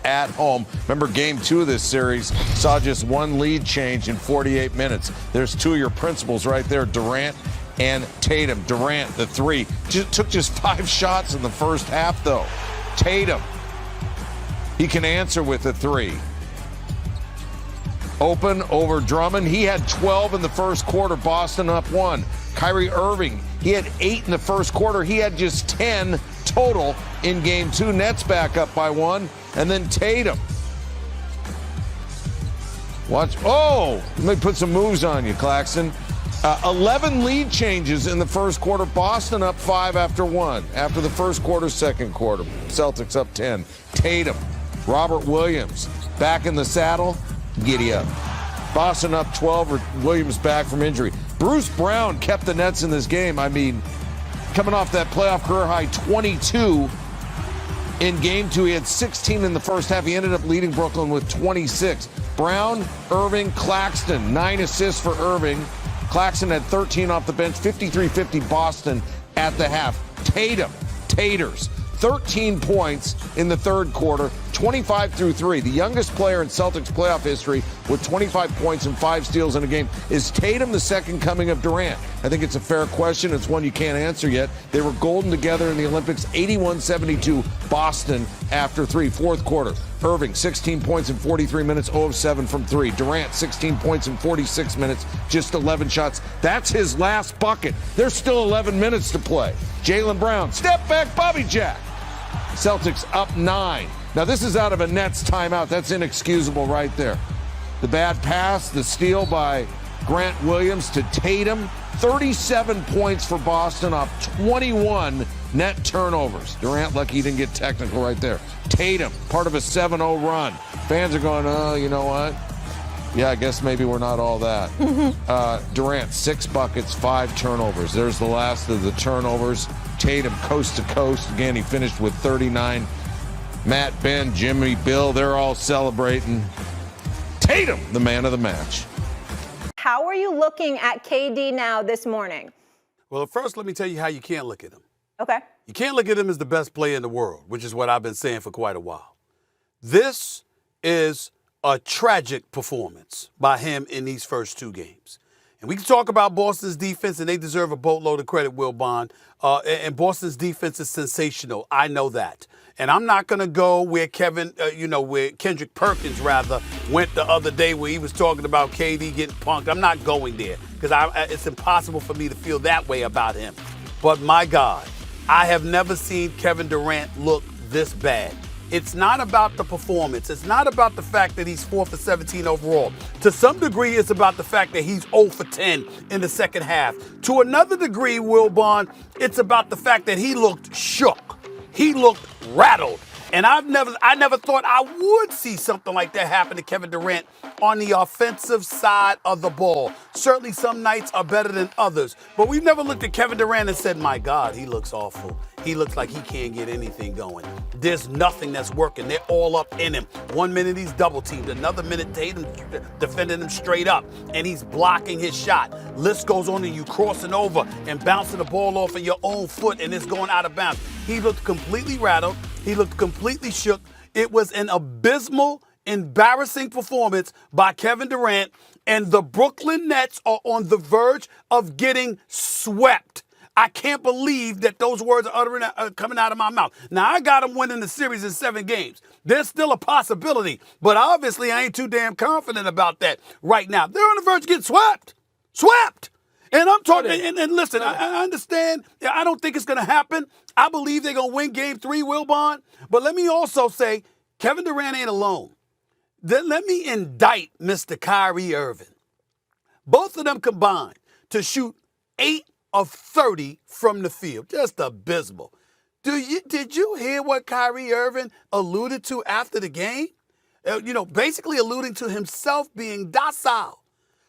at home. Remember, game 2 of this series saw just one lead change in 48 minutes. There's 2 of your principals right there, Durant and Tatum. Durant, the 3, took just 5 shots in the first half, though. Tatum, he can answer with a 3. Open over Drummond. He had 12 in the first quarter. Boston up 1. Kyrie Irving, he had 8 in the first quarter. He had just 10 total in game 2. Nets back up by 1. And then Tatum. Watch. Oh, let me put some moves on you, Claxton. 11 lead changes in the first quarter. Boston up 5 after 1. After the first quarter, second quarter. Celtics up 10. Tatum. Robert Williams back in the saddle. Giddy up. Boston up 12. Williams back from injury. Bruce Brown kept the Nets in this game. I mean, coming off that playoff career high 22 in game 2. He had 16 in the first half. He ended up leading Brooklyn with 26. Brown, Irving, Claxton. 9 assists for Irving. Claxton had 13 off the bench. 53-50 Boston at the half. Tatum, Taters. 13 points in the third quarter, 25 through 3. The youngest player in Celtics playoff history with 25 points and 5 steals in a game. Is Tatum the second coming of Durant? I think it's a fair question. It's one you can't answer yet. They were golden together in the Olympics. 81-72 Boston after 3. Fourth quarter, Irving, 16 points in 43 minutes, 0 of 7 from 3. Durant, 16 points in 46 minutes, just 11 shots. That's his last bucket. There's still 11 minutes to play. Jaylen Brown, step back, Bobby Jack. Celtics up 9. Now, this is out of a Nets timeout. That's inexcusable right there. The bad pass, the steal by Grant Williams to Tatum. 37 points for Boston off 21 net turnovers. Durant lucky he didn't get technical right there. Tatum, part of a 7-0 run. Fans are going, oh, you know what? Yeah, I guess maybe we're not all that. Durant, 6 buckets, 5 turnovers. There's the last of the turnovers. Tatum, coast to coast. Again, he finished with 39. Matt, Ben, Jimmy, Bill, they're all celebrating. Tatum, the man of the match. How are you looking at KD now this morning? Well, first, let me tell you how you can't look at him. Okay. You can't look at him as the best player in the world, which is what I've been saying for quite a while. This is a tragic performance by him in these first 2 games. And we can talk about Boston's defense, and they deserve a boatload of credit, Will Bond. And Boston's defense is sensational. I know that. And I'm not going to go where where Kendrick Perkins, rather, went the other day where he was talking about KD getting punked. I'm not going there because it's impossible for me to feel that way about him. But my God, I have never seen Kevin Durant look this bad. It's not about the performance. It's not about the fact that he's 4 for 17 overall. To some degree, it's about the fact that he's 0 for 10 in the second half. To another degree, Will Bond, it's about the fact that he looked shook. He looked rattled. And I never thought I would see something like that happen to Kevin Durant on the offensive side of the ball. Certainly some nights are better than others. But we've never looked at Kevin Durant and said, my God, he looks awful. He looks like he can't get anything going. There's nothing that's working. They're all up in him. 1 minute he's double teamed. Another minute Tatum defending him straight up. And he's blocking his shot. List goes on and you crossing over and bouncing the ball off of your own foot and it's going out of bounds. He looked completely rattled. He looked completely shook. It was an abysmal, embarrassing performance by Kevin Durant. And the Brooklyn Nets are on the verge of getting swept. I can't believe that those words are coming out of my mouth. Now, I got them winning the series in 7 games. There's still a possibility, but obviously I ain't too damn confident about that right now. They're on the verge of getting swept. Swept! And I'm talking, and listen, I understand. I don't think it's going to happen. I believe they're going to win game 3, Will Bond. But let me also say, Kevin Durant ain't alone. Then let me indict Mr. Kyrie Irving. Both of them combined to shoot 8 of 30 from the field. Just abysmal. Did you hear what Kyrie Irving alluded to after the game? Basically alluding to himself being docile.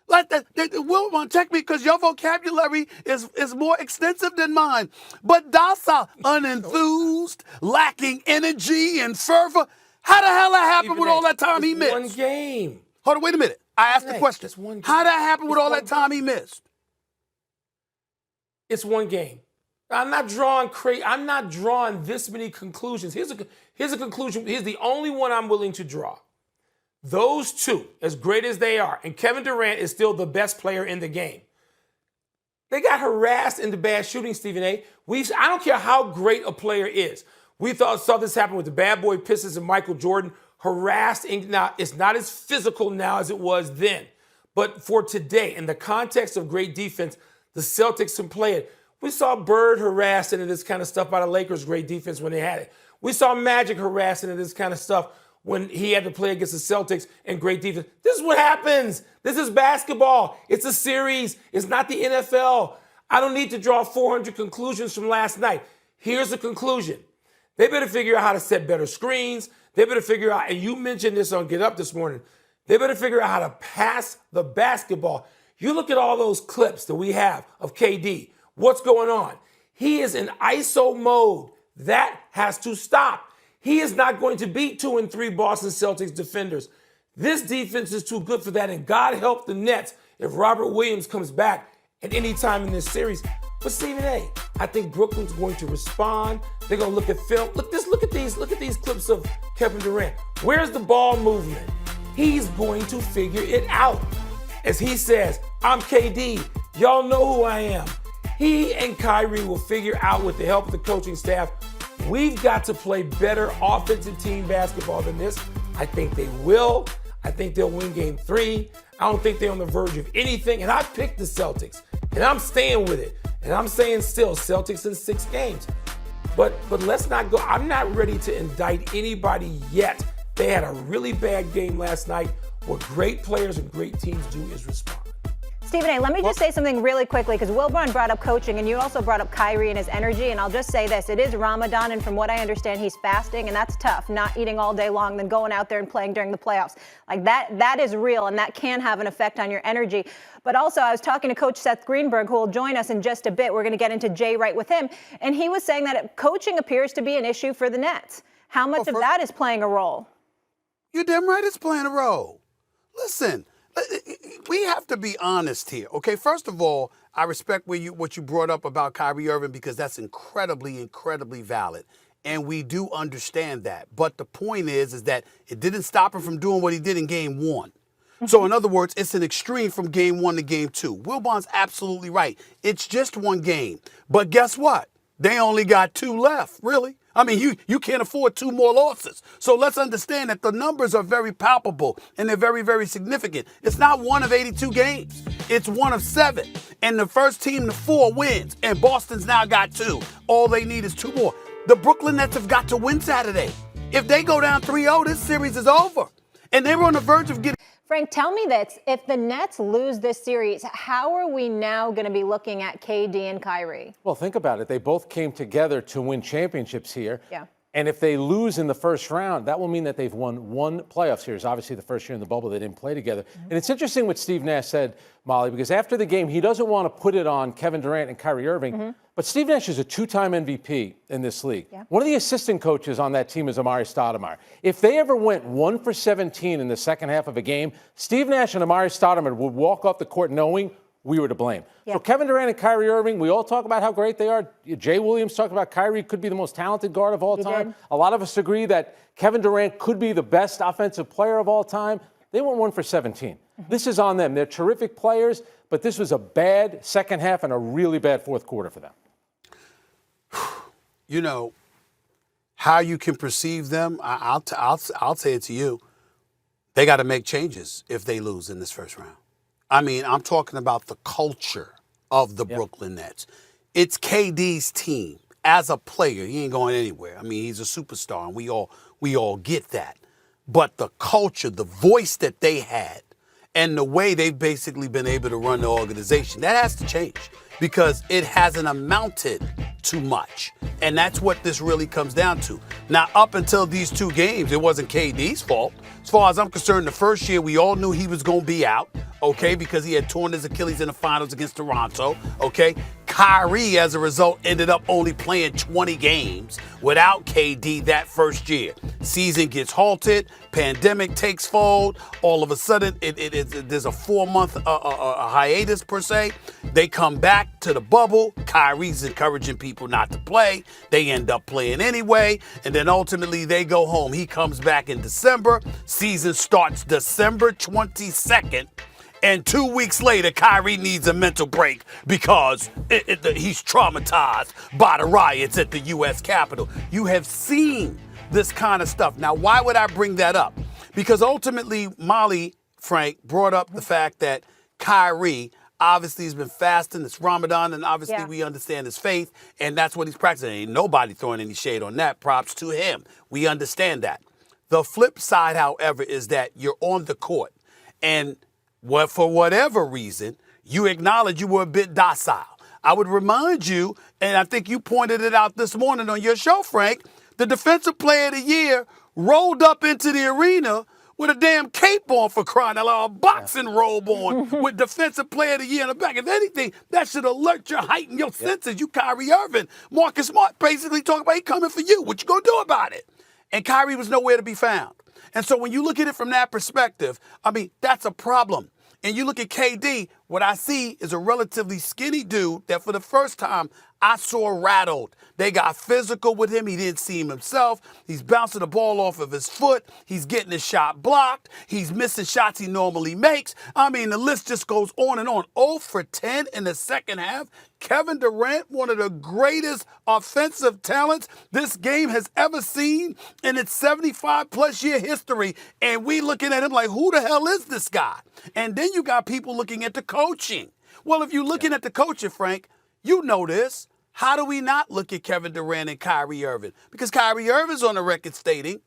Like that, Will won't check me because your vocabulary is more extensive than mine. But docile, unenthused, lacking energy and fervor. How the hell that happened with all that time he missed? One game. Hold on, wait a minute. I asked the question. How that happened with all that time he missed? It's one game. I'm not drawing this many conclusions. Here's a conclusion. Here's the only one I'm willing to draw. Those two, as great as they are, and Kevin Durant is still the best player in the game. They got harassed into bad shooting, Stephen A. I don't care how great a player is. We saw this happen with the bad boy Pistons and Michael Jordan. Harassed. Now, it's not as physical now as it was then. But for today, in the context of great defense, the Celtics can play it. We saw Bird harassed into this kind of stuff by the Lakers' great defense when they had it. We saw Magic harassed into this kind of stuff when he had to play against the Celtics and great defense. This is what happens. This is basketball. It's a series. It's not the NFL. I don't need to draw 400 conclusions from last night. Here's the conclusion. They better figure out how to set better screens. They better figure out, and you mentioned this on Get Up this morning, they better figure out how to pass the basketball. You look at all those clips that we have of KD. What's going on? He is in ISO mode. That has to stop. He is not going to beat 2 and 3 Boston Celtics defenders. This defense is too good for that, and God help the Nets if Robert Williams comes back at any time in this series. But Stephen A., I think Brooklyn's going to respond. They're going to look at film. Look at these clips of Kevin Durant. Where's the ball movement? He's going to figure it out. As he says, I'm KD. Y'all know who I am. He and Kyrie will figure out with the help of the coaching staff. We've got to play better offensive team basketball than this. I think they will. I think they'll win game 3. I don't think they're on the verge of anything. And I picked the Celtics. And I'm staying with it. And I'm saying still, Celtics in 6 games. But let's not go. I'm not ready to indict anybody yet. They had a really bad game last night. What great players and great teams do is respond. Stephen A., let me just say something really quickly, because Wilburn brought up coaching, and you also brought up Kyrie and his energy, and I'll just say this. It is Ramadan, and from what I understand, he's fasting, and that's tough, not eating all day long, then going out there and playing during the playoffs. Like, that is real, and that can have an effect on your energy. But also, I was talking to Coach Seth Greenberg, who will join us in just a bit. We're going to get into Jay Wright with him, and he was saying that coaching appears to be an issue for the Nets. How much of that is playing a role? You're damn right it's playing a role. Listen, we have to be honest here, okay? First of all, I respect what you brought up about Kyrie Irving, because that's incredibly, incredibly valid. And we do understand that. But the point is that it didn't stop him from doing what he did in game 1. So in other words, it's an extreme from game 1 to game 2. Wilbon's absolutely right. It's just one game. But guess what? They only got 2 left, really. I mean, you can't afford 2 more losses. So let's understand that the numbers are very palpable and they're very, very significant. It's not 1 of 82 games. It's 1 of 7. And the first team to 4 wins. And Boston's now got 2. All they need is 2 more. The Brooklyn Nets have got to win Saturday. If they go down 3-0, this series is over. And they were on the verge of getting... Frank, tell me this. If the Nets lose this series, how are we now going to be looking at KD and Kyrie? Well, think about it. They both came together to win championships here. Yeah. And if they lose in the first round, that will mean that they've won 1 playoff series. Obviously, the first year in the bubble, they didn't play together. Mm-hmm. And it's interesting what Steve Nash said, Molly, because after the game, he doesn't want to put it on Kevin Durant and Kyrie Irving. Mm-hmm. But Steve Nash is a 2-time MVP in this league. Yeah. One of the assistant coaches on that team is Amari Stoudemire. If they ever went 1 for 17 in the second half of a game, Steve Nash and Amari Stoudemire would walk off the court knowing we were to blame. Yeah. So Kevin Durant and Kyrie Irving, we all talk about how great they are. Jay Williams talked about Kyrie could be the most talented guard of all time. Did. A lot of us agree that Kevin Durant could be the best offensive player of all time. They went 1 for 17. Mm-hmm. This is on them. They're terrific players, but this was a bad second half and a really bad fourth quarter for them. You know, how you can perceive them, I'll say it to you. They got to make changes if they lose in this first round. I mean, I'm talking about the culture of the Brooklyn Nets. It's KD's team. As a player, he ain't going anywhere. I mean, he's a superstar, and we all get that. But the culture, the voice that they had, and the way they've basically been able to run the organization, that has to change because it hasn't amounted to much. And that's what this really comes down to. Now, up until these 2 games, it wasn't KD's fault. As far as I'm concerned, the first year, we all knew he was going to be out, okay, because he had torn his Achilles in the finals against Toronto, okay? Kyrie, as a result, ended up only playing 20 games without KD that first year. Season gets halted, pandemic takes fold. All of a sudden, there's a 4-month hiatus per se. They come back to the bubble. Kyrie's encouraging people not to play. They end up playing anyway, and then ultimately they go home. He comes back in December. Season starts December 22nd. And 2 weeks later, Kyrie needs a mental break because he's traumatized by the riots at the U.S. Capitol. You have seen this kind of stuff. Now, why would I bring that up? Because ultimately, Molly, Frank, brought up the fact that Kyrie obviously has been fasting. It's Ramadan, and obviously we understand his faith, and that's what he's practicing. Ain't nobody throwing any shade on that. Props to him. We understand that. The flip side, however, is that you're on the court, and for whatever reason, you acknowledge you were a bit docile. I would remind you, and I think you pointed it out this morning on your show, Frank, the Defensive Player of the Year rolled up into the arena with a damn cape on, for crying out loud, a boxing robe on with Defensive Player of the Year in the back. If anything, that should alert your heighten your senses. You Kyrie Irving. Marcus Smart basically talking about he coming for you. What you gonna do about it? And Kyrie was nowhere to be found. And so when you look at it from that perspective, I mean, that's a problem. And you look at KD, what I see is a relatively skinny dude that for the first time I saw rattled. They got physical with him. He didn't see him himself. He's bouncing the ball off of his foot. He's getting his shot blocked. He's missing shots he normally makes. I mean, the list just goes on and on. 0 for 10 in the second half. Kevin Durant, one of the greatest offensive talents this game has ever seen in its 75-plus year history. And we looking at him like, who the hell is this guy? And then you got people looking at the coaching. Well, if you're looking at the coaching, Frank, you know this. How do we not look at Kevin Durant and Kyrie Irving? Because Kyrie Irving's on the record stating,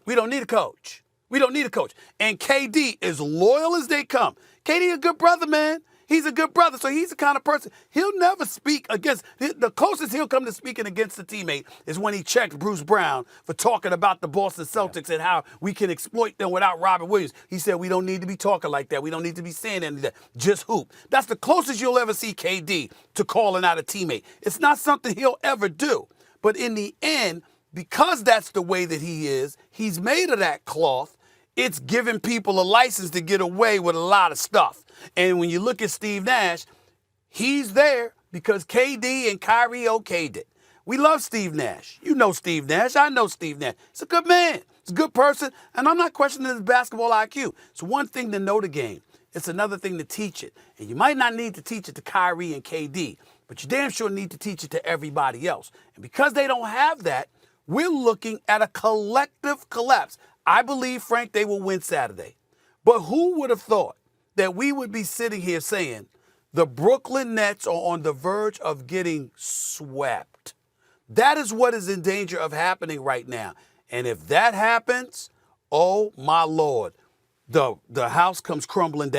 we don't need a coach. We don't need a coach. And KD, as loyal as they come, KD a good brother, man. He's a good brother, so he's the kind of person, he'll never speak against, the closest he'll come to speaking against a teammate is when he checked Bruce Brown for talking about the Boston Celtics and how we can exploit them without Robert Williams. He said, we don't need to be talking like that. We don't need to be saying any of that. Just hoop. That's the closest you'll ever see KD to calling out a teammate. It's not something he'll ever do. But in the end, because that's the way that he is, he's made of that cloth. It's giving people a license to get away with a lot of stuff. And when you look at Steve Nash, he's there because KD and Kyrie okayed it. We love Steve Nash. You know Steve Nash. I know Steve Nash. He's a good man. He's a good person. And I'm not questioning his basketball IQ. It's one thing to know the game. It's another thing to teach it. And you might not need to teach it to Kyrie and KD, but you damn sure need to teach it to everybody else. And because they don't have that, we're looking at a collective collapse. I believe, Frank, they will win Saturday. But who would have thought that we would be sitting here saying the Brooklyn Nets are on the verge of getting swept? That is what is in danger of happening right now. And if that happens, oh, my Lord, the house comes crumbling down.